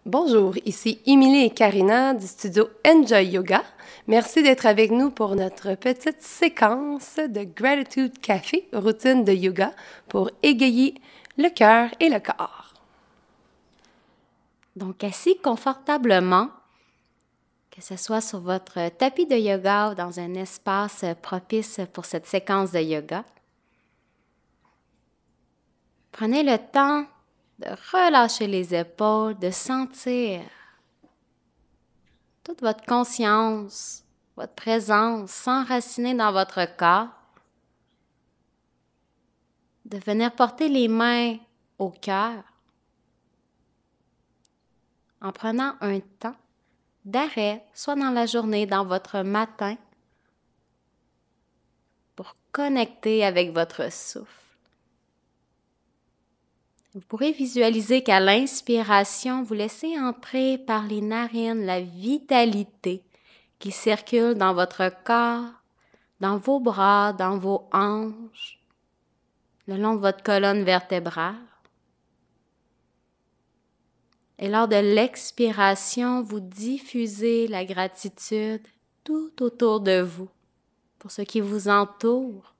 Bonjour, ici Émilie et Karina du studio Enjoy Yoga. Merci d'être avec nous pour notre petite séquence de Gratitude Café, routine de yoga pour égayer le cœur et le corps. Donc, assis confortablement, que ce soit sur votre tapis de yoga ou dans un espace propice pour cette séquence de yoga. Prenez le temps de relâcher les épaules, de sentir toute votre conscience, votre présence s'enraciner dans votre corps, de venir porter les mains au cœur en prenant un temps d'arrêt, soit dans la journée, dans votre matin, pour connecter avec votre souffle. Vous pourrez visualiser qu'à l'inspiration, vous laissez entrer par les narines la vitalité qui circule dans votre corps, dans vos bras, dans vos hanches, le long de votre colonne vertébrale. Et lors de l'expiration, vous diffusez la gratitude tout autour de vous, pour ce qui vous entoure.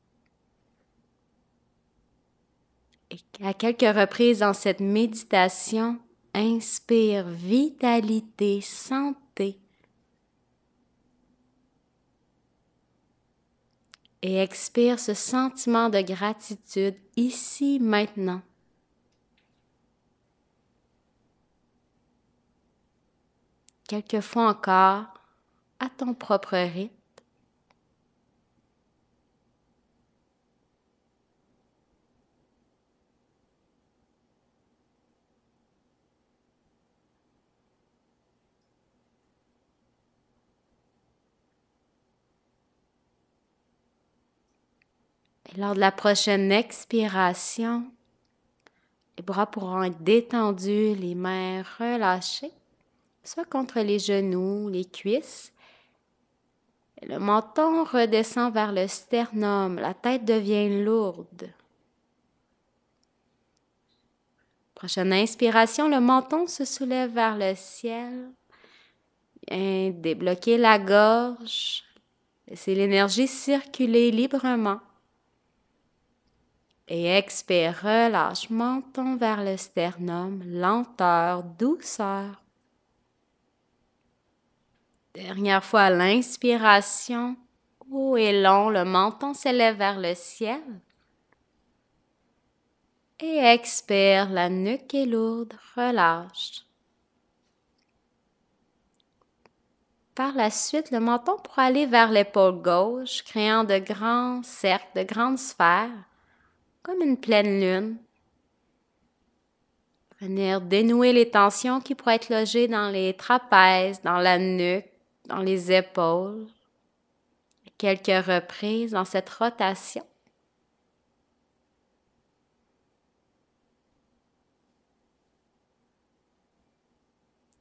Et à quelques reprises dans cette méditation, inspire vitalité, santé. Et expire ce sentiment de gratitude ici, maintenant. Quelques fois encore, à ton propre rythme. Et lors de la prochaine expiration, les bras pourront être détendus, les mains relâchées, soit contre les genoux, les cuisses. Et le menton redescend vers le sternum, la tête devient lourde. Prochaine inspiration, le menton se soulève vers le ciel. Bien débloquer la gorge, laissez l'énergie circuler librement. Et expire, relâche, menton vers le sternum, lenteur, douceur. Dernière fois, l'inspiration, haut et long, le menton s'élève vers le ciel. Et expire, la nuque est lourde, relâche. Par la suite, le menton pourra aller vers l'épaule gauche, créant de grands cercles, de grandes sphères, comme une pleine lune. Venir dénouer les tensions qui pourraient être logées dans les trapèzes, dans la nuque, dans les épaules. Quelques reprises dans cette rotation.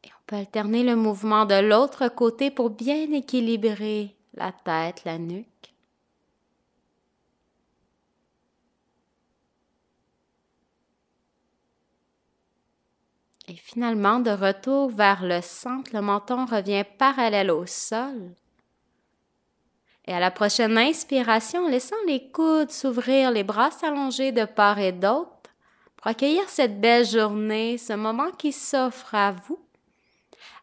Et on peut alterner le mouvement de l'autre côté pour bien équilibrer la tête, la nuque. Et finalement, de retour vers le centre, le menton revient parallèle au sol. Et à la prochaine inspiration, laissant les coudes s'ouvrir, les bras s'allonger de part et d'autre, pour accueillir cette belle journée, ce moment qui s'offre à vous.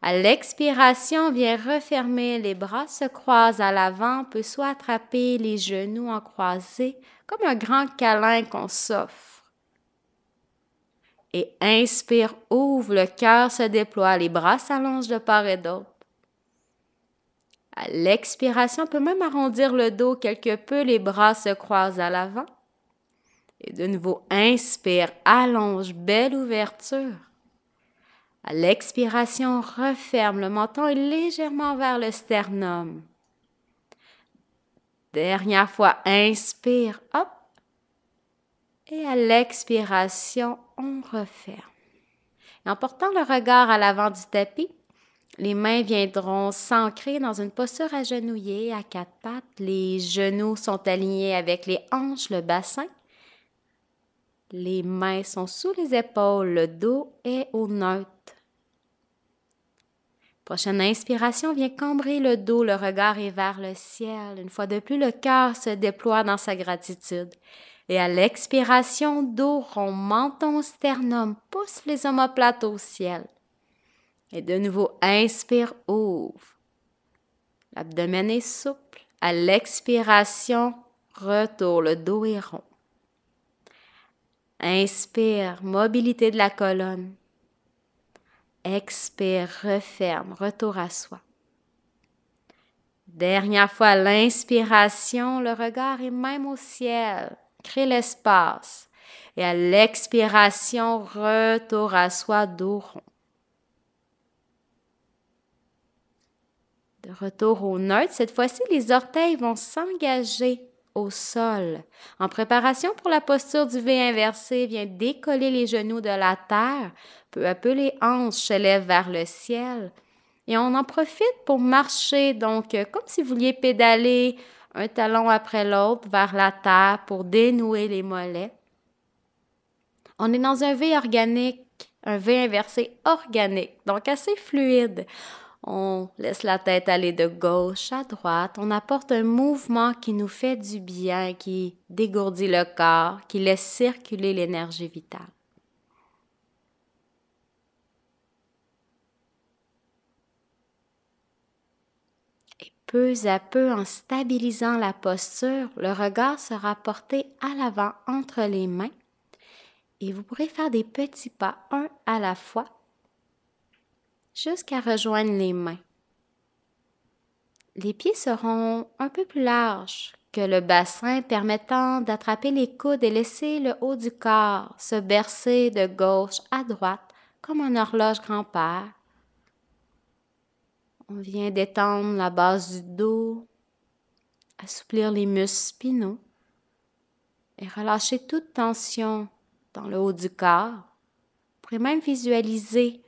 À l'expiration, viens refermer, les bras se croisent à l'avant, peut soit attraper les genoux en croisés, comme un grand câlin qu'on s'offre. Et inspire, ouvre, le cœur se déploie, les bras s'allongent de part et d'autre. À l'expiration, on peut même arrondir le dos quelque peu, les bras se croisent à l'avant. Et de nouveau, inspire, allonge, belle ouverture. À l'expiration, referme, le menton est légèrement vers le sternum. Dernière fois, inspire, hop. Et à l'expiration, on referme. Et en portant le regard à l'avant du tapis, les mains viendront s'ancrer dans une posture agenouillée à quatre pattes. Les genoux sont alignés avec les hanches, le bassin. Les mains sont sous les épaules, le dos est au neutre. Prochaine inspiration vient cambrer le dos, le regard est vers le ciel. Une fois de plus, le cœur se déploie dans sa gratitude. Et à l'expiration, dos rond, menton, sternum, pousse les omoplates au ciel. Et de nouveau, inspire, ouvre. L'abdomen est souple. À l'expiration, retour, le dos est rond. Inspire, mobilité de la colonne. Expire, referme, retour à soi. Dernière fois, l'inspiration, le regard est même au ciel. Crée l'espace. Et à l'expiration, retour à soi, dos rond. De retour au neutre, cette fois-ci, les orteils vont s'engager au sol. En préparation pour la posture du V inversé, viens décoller les genoux de la terre. Peu à peu, les hanches se lèvent vers le ciel. Et on en profite pour marcher, donc comme si vous vouliez pédaler un talon après l'autre vers la terre pour dénouer les mollets. On est dans un V organique, un V inversé organique, donc assez fluide. On laisse la tête aller de gauche à droite. On apporte un mouvement qui nous fait du bien, qui dégourdit le corps, qui laisse circuler l'énergie vitale. Et peu à peu, en stabilisant la posture, le regard sera porté à l'avant entre les mains. Et vous pourrez faire des petits pas, un à la fois, jusqu'à rejoindre les mains. Les pieds seront un peu plus larges que le bassin, permettant d'attraper les coudes et laisser le haut du corps se bercer de gauche à droite comme un horloge grand-père. On vient détendre la base du dos, assouplir les muscles spinaux et relâcher toute tension dans le haut du corps. Vous pourrez même visualiser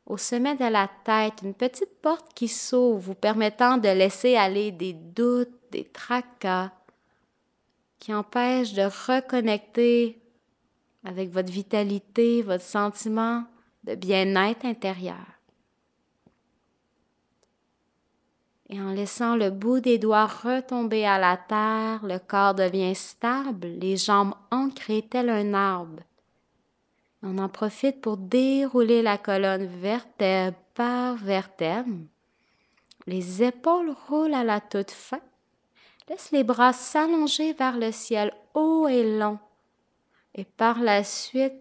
au sommet de la tête une petite porte qui s'ouvre, vous permettant de laisser aller des doutes, des tracas qui empêchent de reconnecter avec votre vitalité, votre sentiment de bien-être intérieur. Et en laissant le bout des doigts retomber à la terre, le corps devient stable, les jambes ancrées tel un arbre. On en profite pour dérouler la colonne vertèbre par vertèbre. Les épaules roulent à la toute fin. Laisse les bras s'allonger vers le ciel haut et long. Et par la suite,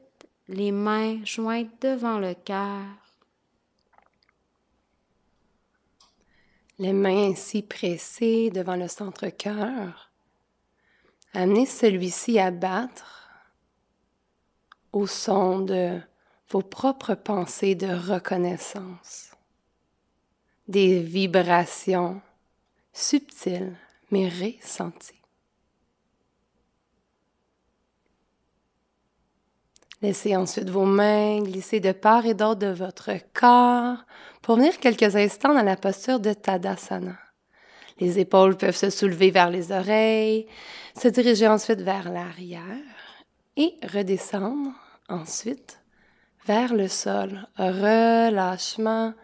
les mains jointes devant le cœur. Les mains ainsi pressées devant le centre-cœur. Amenez celui-ci à battre au son de vos propres pensées de reconnaissance. Des vibrations subtiles mais ressenties. Laissez ensuite vos mains glisser de part et d'autre de votre corps pour venir quelques instants dans la posture de Tadasana. Les épaules peuvent se soulever vers les oreilles, se diriger ensuite vers l'arrière et redescendre ensuite vers le sol. Relâchement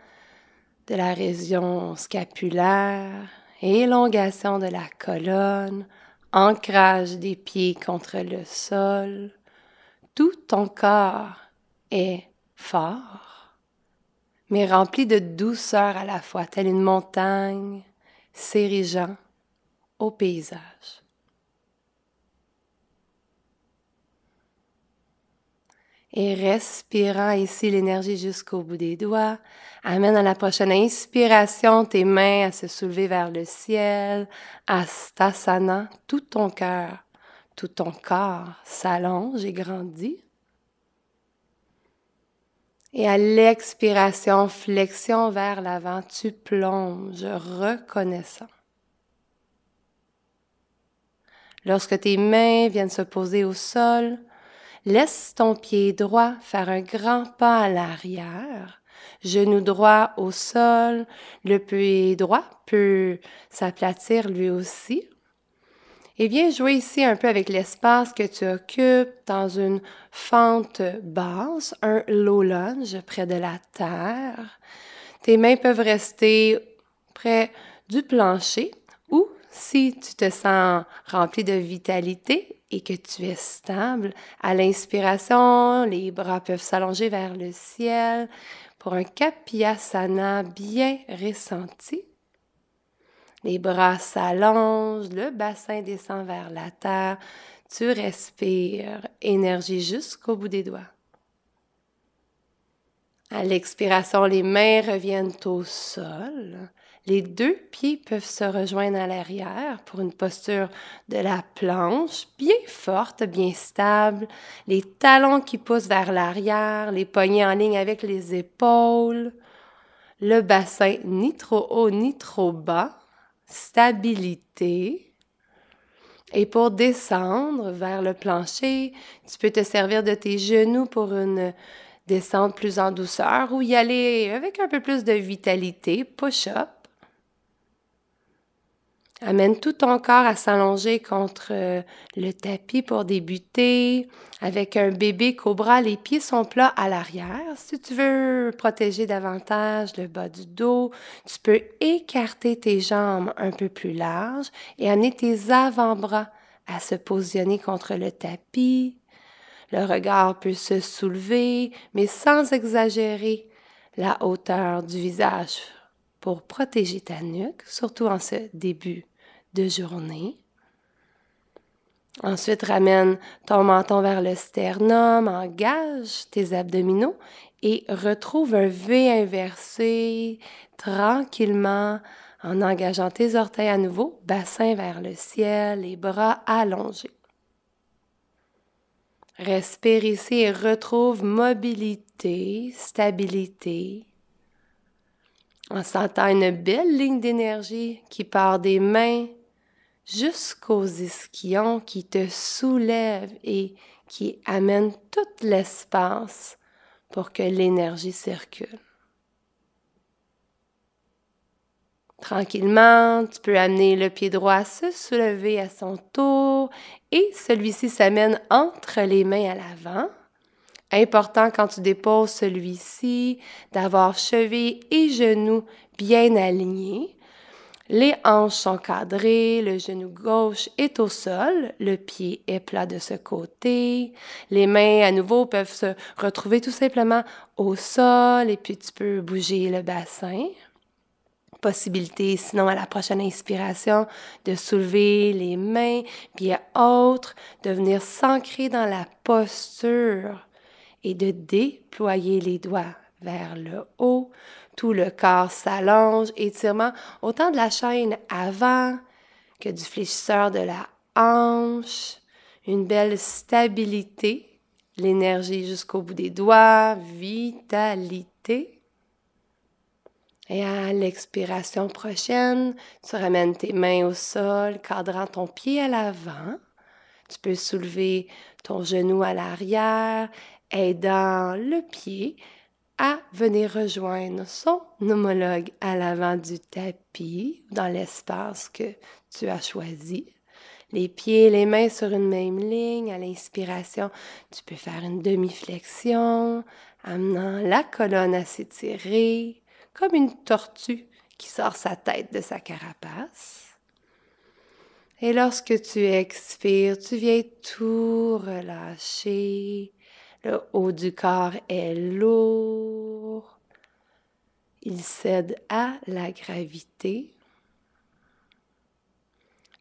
de la région scapulaire, élongation de la colonne, ancrage des pieds contre le sol. Tout ton corps est fort, mais rempli de douceur à la fois, telle une montagne s'érigeant au paysage. Et respirant ici l'énergie jusqu'au bout des doigts, amène à la prochaine inspiration tes mains à se soulever vers le ciel, Astasana, tout ton cœur, tout ton corps s'allonge et grandit. Et à l'expiration, flexion vers l'avant, tu plonges, reconnaissant. Lorsque tes mains viennent se poser au sol, laisse ton pied droit faire un grand pas à l'arrière, genou droit au sol, le pied droit peut s'aplatir lui aussi. Et viens jouer ici un peu avec l'espace que tu occupes dans une fente basse, un low lunge près de la terre. Tes mains peuvent rester près du plancher ou, si tu te sens rempli de vitalité et que tu es stable, à l'inspiration, les bras peuvent s'allonger vers le ciel pour un Kapiyasana bien ressenti. Les bras s'allongent, le bassin descend vers la terre. Tu respires énergie jusqu'au bout des doigts. À l'expiration, les mains reviennent au sol. Les deux pieds peuvent se rejoindre à l'arrière pour une posture de la planche, bien forte, bien stable. Les talons qui poussent vers l'arrière, les poignets en ligne avec les épaules. Le bassin ni trop haut ni trop bas. Stabilité. Et pour descendre vers le plancher, tu peux te servir de tes genoux pour une descente plus en douceur ou y aller avec un peu plus de vitalité, push-up. Amène tout ton corps à s'allonger contre le tapis pour débuter. Avec un bébé cobra, les pieds sont plats à l'arrière. Si tu veux protéger davantage le bas du dos, tu peux écarter tes jambes un peu plus larges et amener tes avant-bras à se positionner contre le tapis. Le regard peut se soulever, mais sans exagérer la hauteur du visage pour protéger ta nuque, surtout en ce début de journée. Ensuite, ramène ton menton vers le sternum, engage tes abdominaux et retrouve un V inversé tranquillement en engageant tes orteils à nouveau, bassin vers le ciel, les bras allongés. Respire ici et retrouve mobilité, stabilité, en sentant une belle ligne d'énergie qui part des mains jusqu'aux ischions, qui te soulève et qui amène tout l'espace pour que l'énergie circule. Tranquillement, tu peux amener le pied droit à se soulever à son tour et celui-ci s'amène entre les mains à l'avant. Important quand tu déposes celui-ci d'avoir cheville et genoux bien alignés. Les hanches sont cadrées, le genou gauche est au sol, le pied est plat de ce côté. Les mains à nouveau peuvent se retrouver tout simplement au sol et puis tu peux bouger le bassin. Possibilité, sinon à la prochaine inspiration, de soulever les mains, pieds autres, de venir s'ancrer dans la posture et de déployer les doigts vers le haut. Tout le corps s'allonge, étirement autant de la chaîne avant que du fléchisseur de la hanche. Une belle stabilité, l'énergie jusqu'au bout des doigts, vitalité. Et à l'expiration prochaine, tu ramènes tes mains au sol, cadrant ton pied à l'avant. Tu peux soulever ton genou à l'arrière, aidant le pied à venir rejoindre son homologue à l'avant du tapis, dans l'espace que tu as choisi. Les pieds et les mains sur une même ligne. À l'inspiration, tu peux faire une demi-flexion, amenant la colonne à s'étirer, comme une tortue qui sort sa tête de sa carapace. Et lorsque tu expires, tu viens tout relâcher. Le haut du corps est lourd. Il cède à la gravité.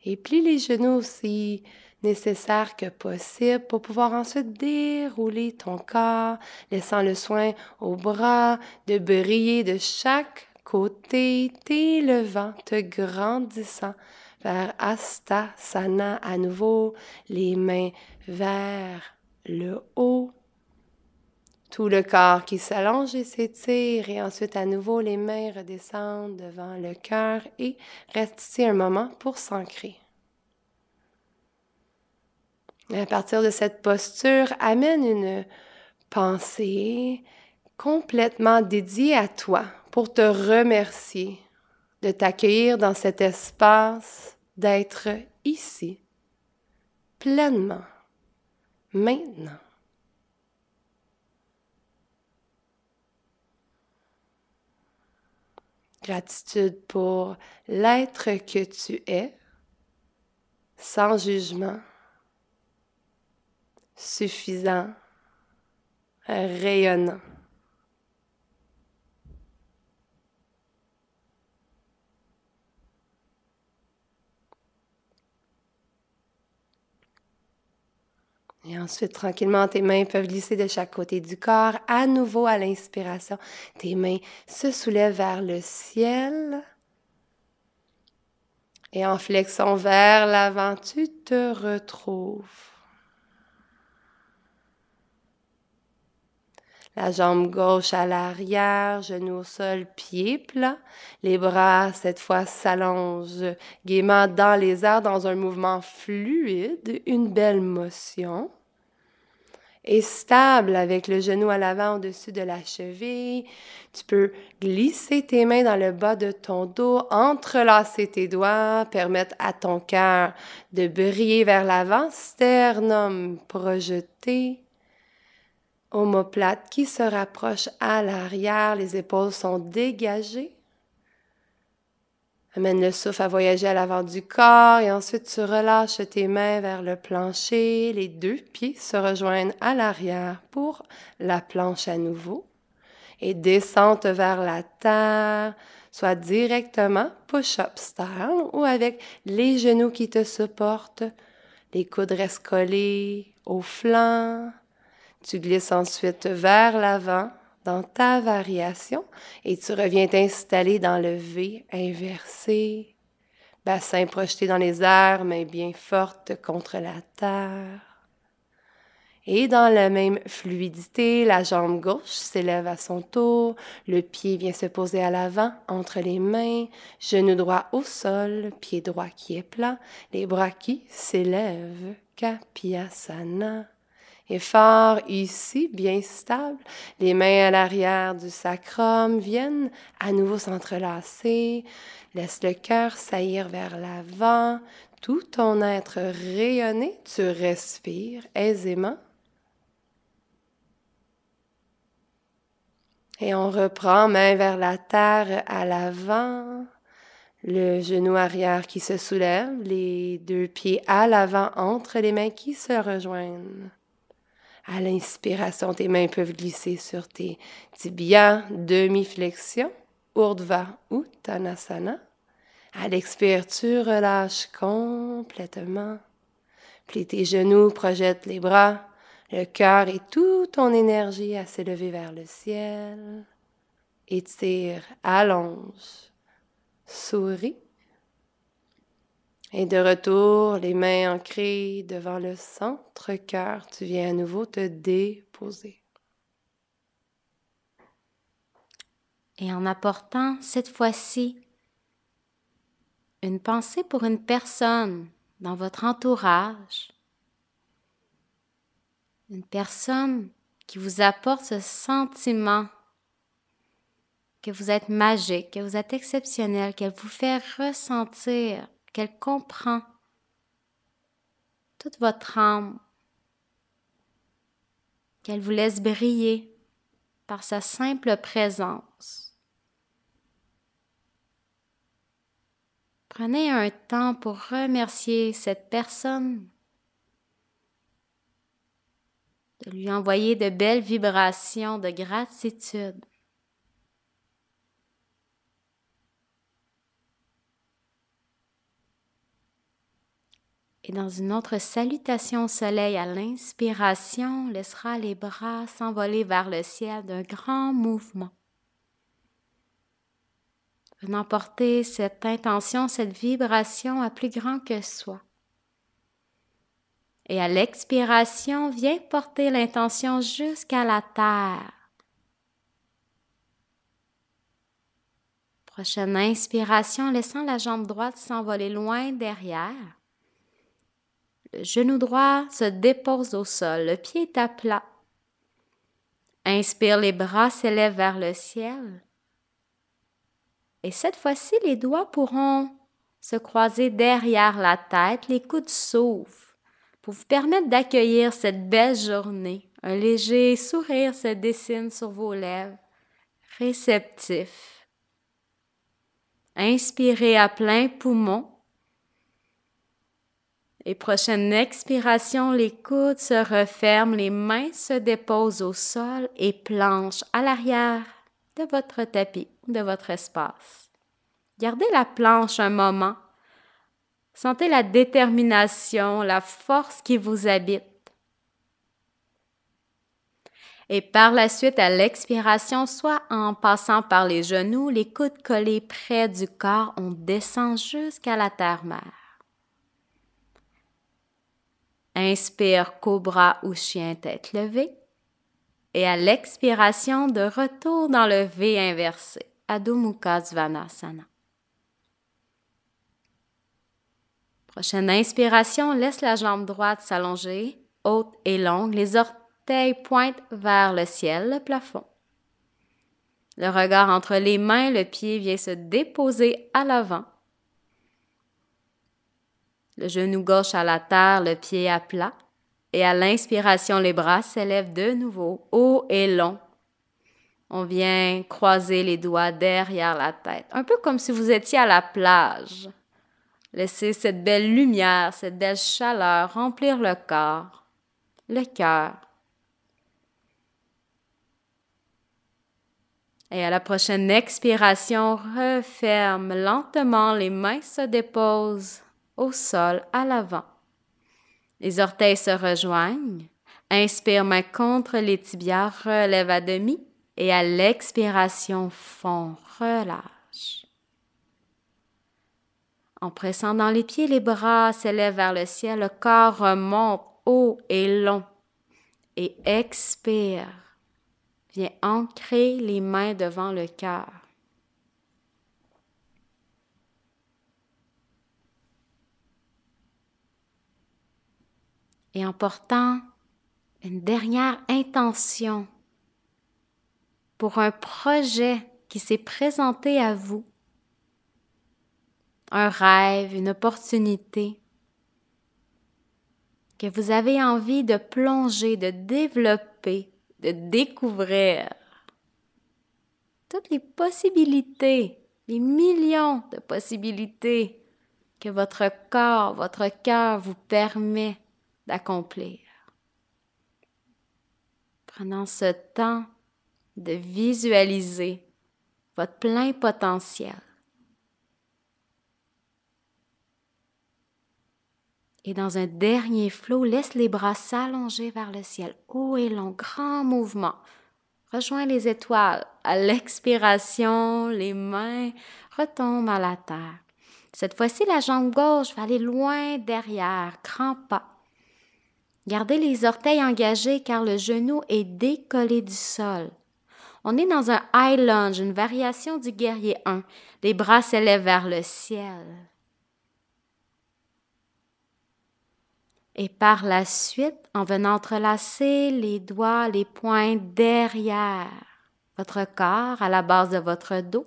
Et plie les genoux aussi nécessaire que possible pour pouvoir ensuite dérouler ton corps, laissant le soin aux bras de briller de chaque côté, t'élevant, te grandissant vers Hastasana à nouveau, les mains vers le haut. Tout le corps qui s'allonge et s'étire et ensuite à nouveau les mains redescendent devant le cœur et reste ici un moment pour s'ancrer. À partir de cette posture, amène une pensée complètement dédiée à toi pour te remercier de t'accueillir dans cet espace, d'être ici, pleinement, maintenant. Gratitude pour l'être que tu es, sans jugement, suffisant, rayonnant. Et ensuite, tranquillement, tes mains peuvent glisser de chaque côté du corps. À nouveau, à l'inspiration, tes mains se soulèvent vers le ciel. Et en flexion vers l'avant, tu te retrouves. La jambe gauche à l'arrière, genou au sol, pied plat. Les bras, cette fois, s'allongent gaiement dans les airs dans un mouvement fluide, une belle motion. Et stable avec le genou à l'avant au-dessus de la cheville. Tu peux glisser tes mains dans le bas de ton dos, entrelacer tes doigts, permettre à ton cœur de briller vers l'avant, sternum projeté, omoplate qui se rapproche à l'arrière, les épaules sont dégagées. Amène le souffle à voyager à l'avant du corps et ensuite tu relâches tes mains vers le plancher. Les deux pieds se rejoignent à l'arrière pour la planche à nouveau. Et descente vers la terre, soit directement push-up style ou avec les genoux qui te supportent, les coudes restent collés au flanc. Tu glisses ensuite vers l'avant dans ta variation et tu reviens t'installer dans le V inversé, bassin projeté dans les airs, mains bien fortes contre la terre. Et dans la même fluidité, la jambe gauche s'élève à son tour, le pied vient se poser à l'avant entre les mains, genou droit au sol, pied droit qui est plat, les bras qui s'élèvent, Kapyasana. Effort ici, bien stable. Les mains à l'arrière du sacrum viennent à nouveau s'entrelacer. Laisse le cœur saillir vers l'avant. Tout ton être rayonné, tu respires aisément. Et on reprend, main vers la terre à l'avant. Le genou arrière qui se soulève. Les deux pieds à l'avant entre les mains qui se rejoignent. À l'inspiration, tes mains peuvent glisser sur tes tibias, demi-flexion, Urdhva Uttanasana. À l'expire, tu relâches complètement. Plie tes genoux, projette les bras, le cœur et toute ton énergie à s'élever vers le ciel. Étire, allonge, souris. Et de retour, les mains ancrées devant le centre-cœur, tu viens à nouveau te déposer. Et en apportant cette fois-ci une pensée pour une personne dans votre entourage, une personne qui vous apporte ce sentiment que vous êtes magique, que vous êtes exceptionnel, qu'elle vous fait ressentir, qu'elle comprend toute votre âme, qu'elle vous laisse briller par sa simple présence. Prenez un temps pour remercier cette personne, de lui envoyer de belles vibrations de gratitude. Et dans une autre salutation au soleil à l'inspiration, on laissera les bras s'envoler vers le ciel d'un grand mouvement. Venant porter cette intention, cette vibration à plus grand que soi. Et à l'expiration, viens porter l'intention jusqu'à la terre. Prochaine inspiration, laissant la jambe droite s'envoler loin derrière. Le genou droit se dépose au sol, le pied est à plat. Inspire, les bras s'élèvent vers le ciel. Et cette fois-ci, les doigts pourront se croiser derrière la tête, les coudes s'ouvrent pour vous permettre d'accueillir cette belle journée. Un léger sourire se dessine sur vos lèvres, réceptif. Inspirez à plein poumon. Et prochaine expiration, les coudes se referment, les mains se déposent au sol et planche à l'arrière de votre tapis, de votre espace. Gardez la planche un moment. Sentez la détermination, la force qui vous habite. Et par la suite, à l'expiration, soit en passant par les genoux, les coudes collés près du corps, on descend jusqu'à la terre-mère. Inspire, cobra ou chien tête levée. Et à l'expiration, de retour dans le V inversé, Adho Mukha Svanasana. Prochaine inspiration, laisse la jambe droite s'allonger, haute et longue, les orteils pointent vers le ciel, le plafond. Le regard entre les mains, le pied vient se déposer à l'avant. Le genou gauche à la terre, le pied à plat. Et à l'inspiration, les bras s'élèvent de nouveau, haut et long. On vient croiser les doigts derrière la tête, un peu comme si vous étiez à la plage. Laissez cette belle lumière, cette belle chaleur remplir le corps, le cœur. Et à la prochaine expiration, referme lentement, les mains se déposent au sol à l'avant. Les orteils se rejoignent. Inspire, main contre les tibias, relève à demi. Et à l'expiration, fond, relâche. En pressant dans les pieds, les bras s'élèvent vers le ciel, le corps remonte haut et long. Et expire. Viens ancrer les mains devant le cœur. Et en portant une dernière intention pour un projet qui s'est présenté à vous, un rêve, une opportunité que vous avez envie de plonger, de développer, de découvrir. Toutes les possibilités, les millions de possibilités que votre corps, votre cœur vous permet d'accomplir. Prenant ce temps de visualiser votre plein potentiel. Et dans un dernier flot, laisse les bras s'allonger vers le ciel, haut et long, grand mouvement. Rejoins les étoiles. À l'expiration, les mains retombent à la terre. Cette fois-ci, la jambe gauche va aller loin derrière, grand pas. Gardez les orteils engagés car le genou est décollé du sol. On est dans un high lunge, une variation du guerrier 1. Les bras s'élèvent vers le ciel. Et par la suite, en venant entrelacer les doigts, les pointes derrière votre corps, à la base de votre dos,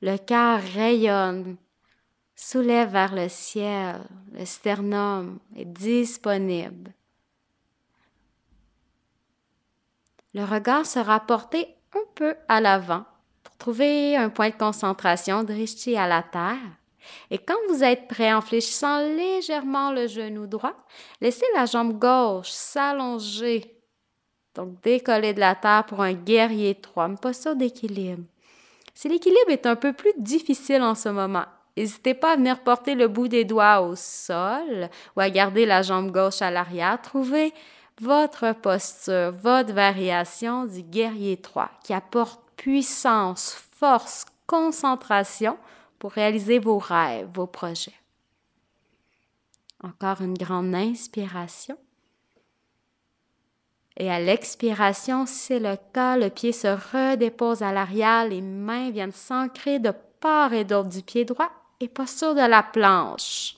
le cœur rayonne, soulève vers le ciel, le sternum est disponible. Le regard sera porté un peu à l'avant pour trouver un point de concentration, drishti à la terre. Et quand vous êtes prêt, en fléchissant légèrement le genou droit, laissez la jambe gauche s'allonger. Donc, décoller de la terre pour un guerrier 3, une posture d'équilibre. Si l'équilibre est un peu plus difficile en ce moment, n'hésitez pas à venir porter le bout des doigts au sol ou à garder la jambe gauche à l'arrière. Trouvez votre posture, votre variation du guerrier 3 qui apporte puissance, force, concentration pour réaliser vos rêves, vos projets. Encore une grande inspiration. Et à l'expiration, si c'est le cas, le pied se redépose à l'arrière, les mains viennent s'ancrer de part et d'autre du pied droit et posture de la planche.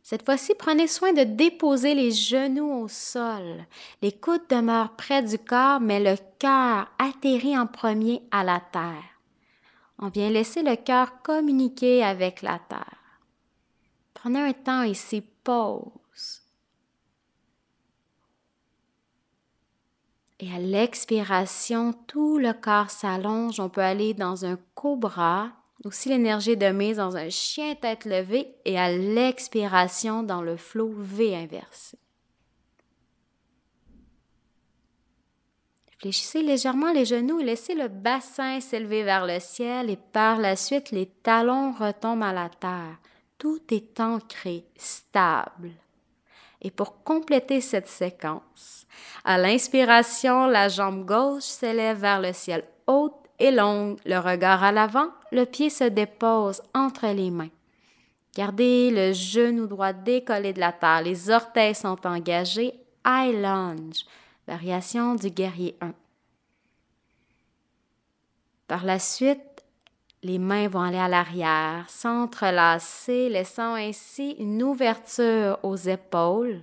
Cette fois-ci, prenez soin de déposer les genoux au sol. Les coudes demeurent près du corps, mais le cœur atterrit en premier à la terre. On vient laisser le cœur communiquer avec la terre. Prenez un temps ici, pause. Et à l'expiration, tout le corps s'allonge. On peut aller dans un cobra. Aussi l'énergie de mise dans un chien tête levée. Et à l'expiration, dans le flow V inversé. Fléchissez légèrement les genoux et laissez le bassin s'élever vers le ciel. Et par la suite, les talons retombent à la terre. Tout est ancré, stable. Et pour compléter cette séquence, à l'inspiration, la jambe gauche s'élève vers le ciel haute et longue, le regard à l'avant, le pied se dépose entre les mains. Gardez le genou droit décollé de la terre, les orteils sont engagés, high lunge, variation du guerrier 1. Par la suite, les mains vont aller à l'arrière, s'entrelacer, laissant ainsi une ouverture aux épaules,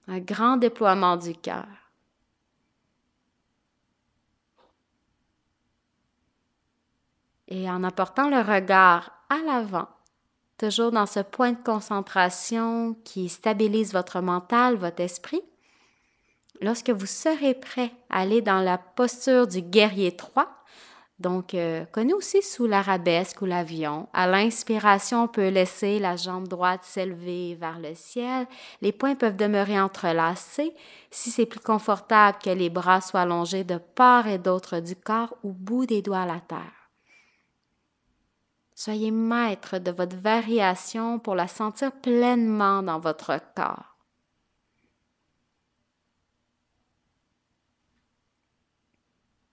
un grand déploiement du cœur. Et en apportant le regard à l'avant, toujours dans ce point de concentration qui stabilise votre mental, votre esprit, lorsque vous serez prêt à aller dans la posture du guerrier 3, donc connu aussi sous l'arabesque ou l'avion, à l'inspiration, on peut laisser la jambe droite s'élever vers le ciel. Les poings peuvent demeurer entrelacés si c'est plus confortable que les bras soient allongés de part et d'autre du corps au bout des doigts à la terre. Soyez maître de votre variation pour la sentir pleinement dans votre corps.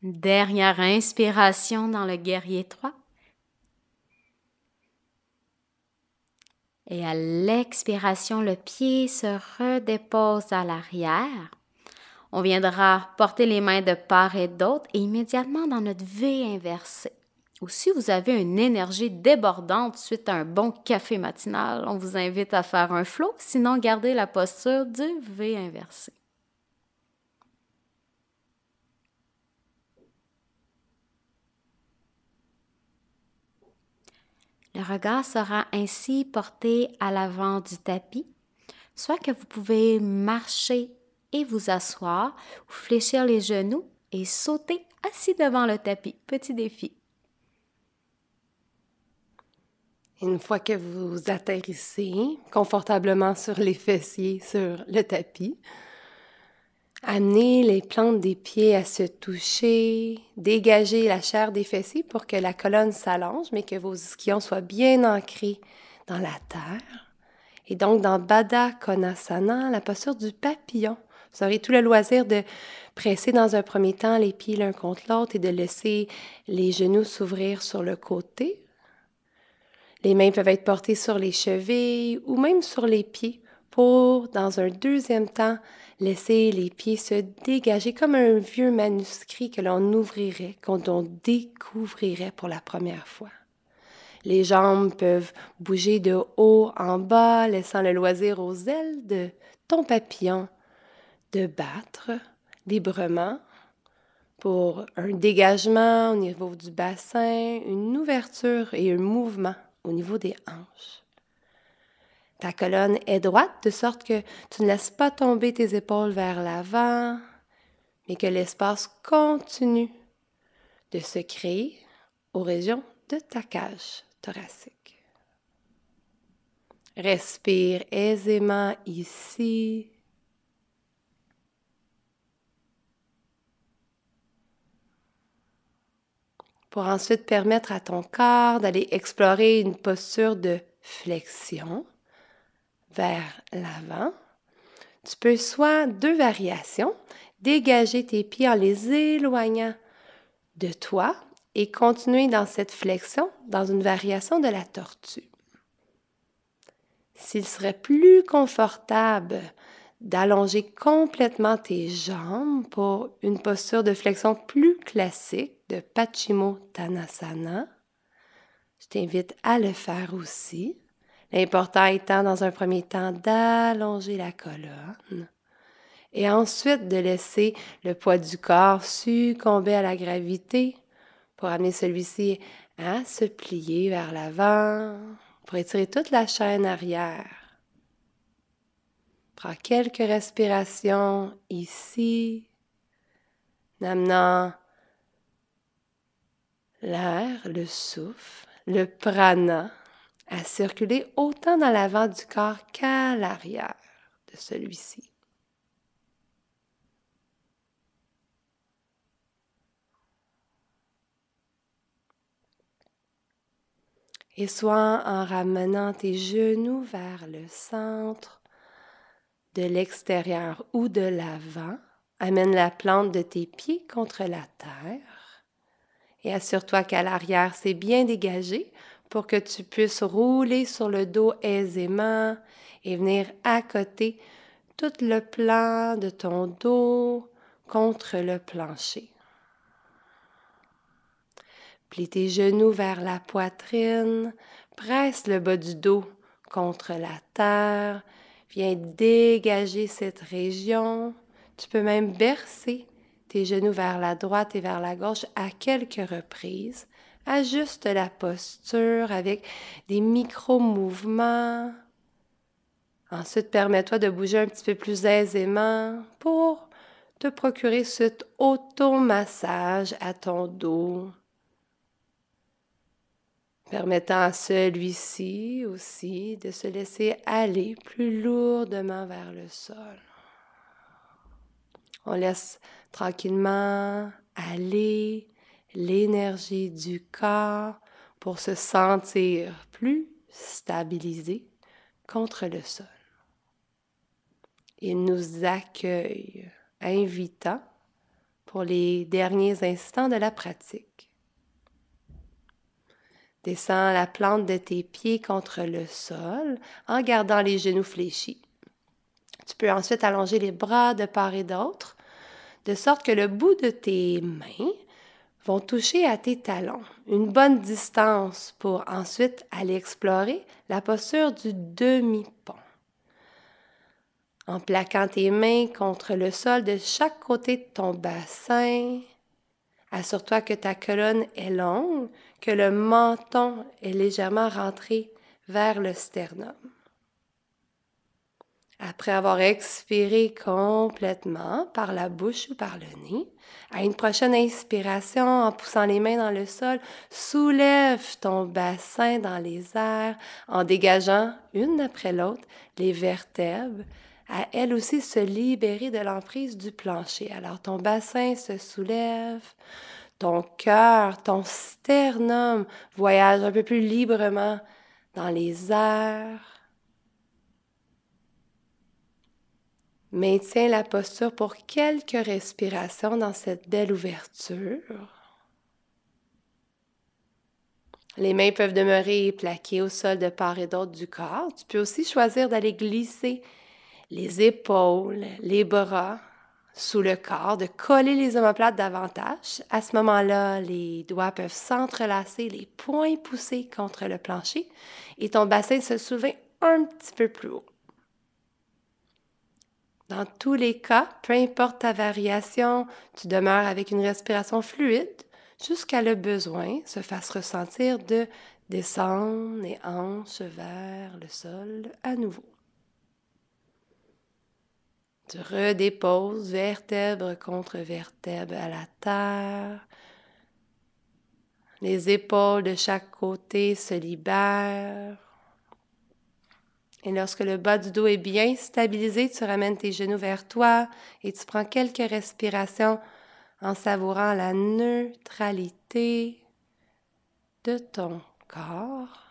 Dernière inspiration dans le guerrier 3. Et à l'expiration, le pied se redépose à l'arrière. On viendra porter les mains de part et d'autre et immédiatement dans notre V inversé. Ou si vous avez une énergie débordante suite à un bon café matinal, on vous invite à faire un flow, sinon gardez la posture du V inversé. Le regard sera ainsi porté à l'avant du tapis, soit que vous pouvez marcher et vous asseoir, ou fléchir les genoux et sauter assis devant le tapis. Petit défi. Une fois que vous atterrissez confortablement sur les fessiers, sur le tapis, amenez les plantes des pieds à se toucher, dégagez la chair des fessiers pour que la colonne s'allonge, mais que vos ischions soient bien ancrés dans la terre. Et donc, dans Baddha Konasana, la posture du papillon, vous aurez tout le loisir de presser dans un premier temps les pieds l'un contre l'autre et de laisser les genoux s'ouvrir sur le côté. Les mains peuvent être portées sur les chevilles ou même sur les pieds pour, dans un deuxième temps, laisser les pieds se dégager comme un vieux manuscrit que l'on ouvrirait, qu'on découvrirait pour la première fois. Les jambes peuvent bouger de haut en bas, laissant le loisir aux ailes de ton papillon de battre librement pour un dégagement au niveau du bassin, une ouverture et un mouvement au niveau des hanches. Ta colonne est droite de sorte que tu ne laisses pas tomber tes épaules vers l'avant, mais que l'espace continue de se créer aux régions de ta cage thoracique. Respire aisément ici. Pour ensuite permettre à ton corps d'aller explorer une posture de flexion vers l'avant. Tu peux soit deux variations, dégager tes pieds en les éloignant de toi et continuer dans cette flexion dans une variation de la tortue. S'il serait plus confortable d'allonger complètement tes jambes pour une posture de flexion plus classique de Paschimottanasana, je t'invite à le faire aussi. L'important étant dans un premier temps d'allonger la colonne et ensuite de laisser le poids du corps succomber à la gravité pour amener celui-ci à se plier vers l'avant, pour étirer toute la chaîne arrière. Prends quelques respirations ici en amenant l'air, le souffle, le prana à circuler autant dans l'avant du corps qu'à l'arrière de celui-ci. Et soit en ramenant tes genoux vers le centre, de l'extérieur ou de l'avant, amène la plante de tes pieds contre la terre et assure-toi qu'à l'arrière, c'est bien dégagé pour que tu puisses rouler sur le dos aisément et venir accoter tout le plan de ton dos contre le plancher. Plie tes genoux vers la poitrine, presse le bas du dos contre la terre, viens dégager cette région. Tu peux même bercer tes genoux vers la droite et vers la gauche à quelques reprises. Ajuste la posture avec des micro-mouvements. Ensuite, permets-toi de bouger un petit peu plus aisément pour te procurer cet automassage à ton dos, permettant à celui-ci aussi de se laisser aller plus lourdement vers le sol. On laisse tranquillement aller l'énergie du corps pour se sentir plus stabilisé contre le sol. Il nous accueille, invitant pour les derniers instants de la pratique. Descends la plante de tes pieds contre le sol en gardant les genoux fléchis. Tu peux ensuite allonger les bras de part et d'autre, de sorte que le bout de tes mains vont toucher à tes talons. Une bonne distance pour ensuite aller explorer la posture du demi-pont. En plaquant tes mains contre le sol de chaque côté de ton bassin, assure-toi que ta colonne est longue, que le menton est légèrement rentré vers le sternum. Après avoir expiré complètement par la bouche ou par le nez, à une prochaine inspiration, en poussant les mains dans le sol, soulève ton bassin dans les airs en dégageant une après l'autre les vertèbres, à elles aussi se libérer de l'emprise du plancher. Alors ton bassin se soulève, ton cœur, ton sternum voyage un peu plus librement dans les airs. Maintiens la posture pour quelques respirations dans cette belle ouverture. Les mains peuvent demeurer plaquées au sol de part et d'autre du corps. Tu peux aussi choisir d'aller glisser les épaules, les bras sous le corps, de coller les omoplates davantage. À ce moment-là, les doigts peuvent s'entrelacer, les poings poussés contre le plancher et ton bassin se soulever un petit peu plus haut. Dans tous les cas, peu importe ta variation, tu demeures avec une respiration fluide jusqu'à le besoin se fasse ressentir de descendre les hanches vers le sol à nouveau. Tu redéposes vertèbre contre vertèbre à la terre. Les épaules de chaque côté se libèrent. Et lorsque le bas du dos est bien stabilisé, tu ramènes tes genoux vers toi et tu prends quelques respirations en savourant la neutralité de ton corps.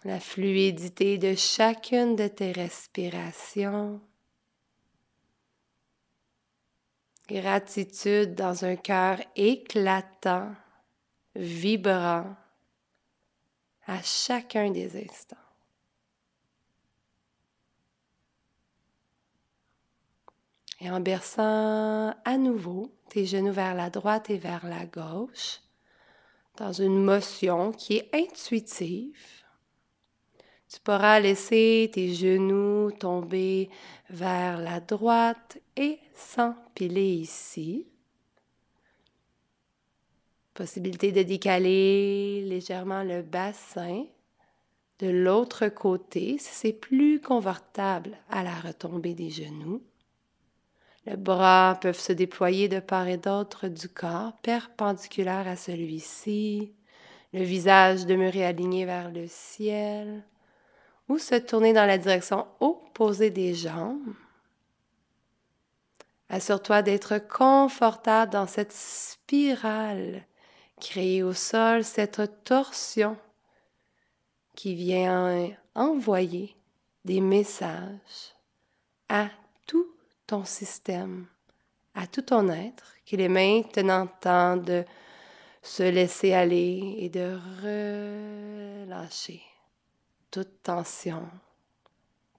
La fluidité de chacune de tes respirations. Gratitude dans un cœur éclatant, vibrant à chacun des instants. Et en berçant à nouveau tes genoux vers la droite et vers la gauche, dans une motion qui est intuitive, tu pourras laisser tes genoux tomber vers la droite et s'empiler ici. Possibilité de décaler légèrement le bassin De l'autre côté, si c'est plus confortable à la retombée des genoux, les bras peuvent se déployer de part et d'autre du corps, perpendiculaire à celui-ci, le visage demeurer aligné vers le ciel, ou se tourner dans la direction opposée des jambes. Assure-toi d'être confortable dans cette spirale créée au sol, cette torsion qui vient envoyer des messages à tout ton système, à tout ton être, qu'il est maintenant temps de se laisser aller et de relâcher toute tension,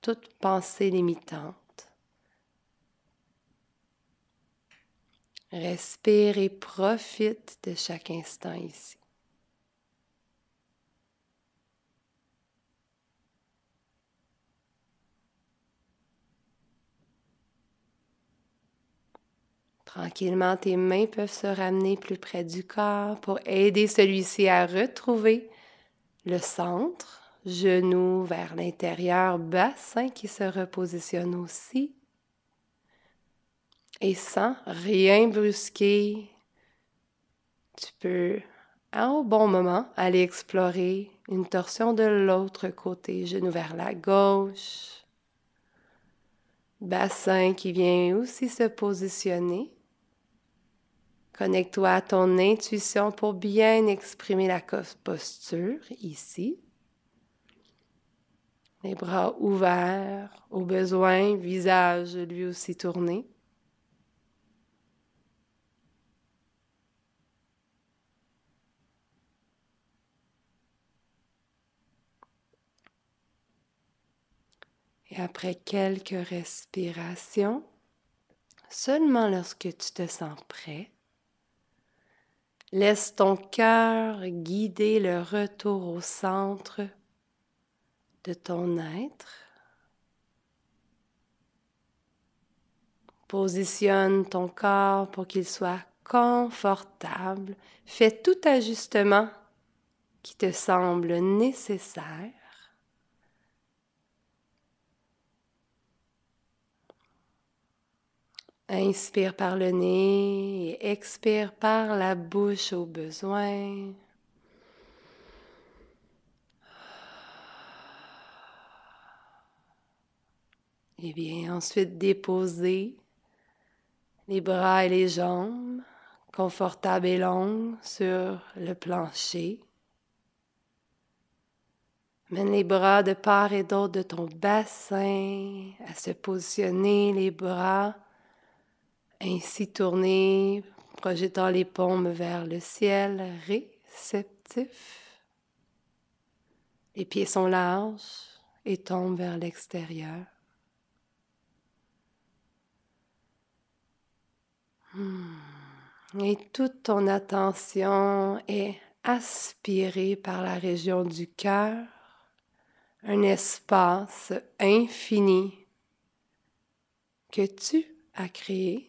toute pensée limitante. Respire et profite de chaque instant ici. Tranquillement, tes mains peuvent se ramener plus près du corps pour aider celui-ci à retrouver le centre, genoux vers l'intérieur, bassin qui se repositionne aussi. Et sans rien brusquer, tu peux, au bon moment, aller explorer une torsion de l'autre côté, genoux vers la gauche, bassin qui vient aussi se positionner. Connecte-toi à ton intuition pour bien exprimer la posture ici. Les bras ouverts, au besoin, visage lui aussi tourné. Et après quelques respirations, seulement lorsque tu te sens prêt, laisse ton cœur guider le retour au centre de ton être. Positionne ton corps pour qu'il soit confortable. Fais tout ajustement qui te semble nécessaire. Inspire par le nez et expire par la bouche au besoin. Et bien ensuite déposer les bras et les jambes confortables et longues sur le plancher. Mène les bras de part et d'autre de ton bassin à se positionner, les bras ainsi tournés, projetant les paumes vers le ciel, réceptif. Les pieds sont larges et tombent vers l'extérieur. Et toute ton attention est aspirée par la région du cœur, un espace infini que tu as créé.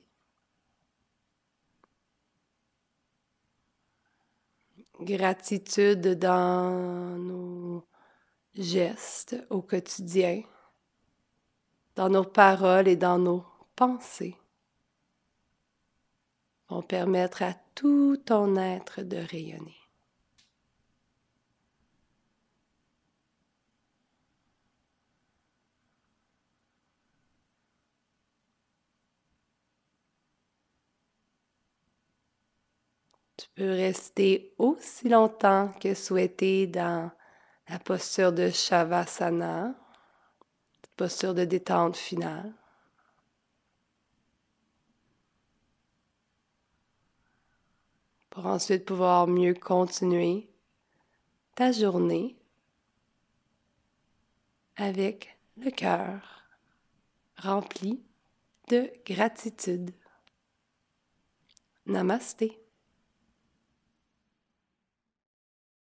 Gratitude dans nos gestes au quotidien, dans nos paroles et dans nos pensées, vont permettre à tout ton être de rayonner. Tu peux rester aussi longtemps que souhaité dans la posture de Shavasana, posture de détente finale. Pour ensuite pouvoir mieux continuer ta journée avec le cœur rempli de gratitude. Namasté.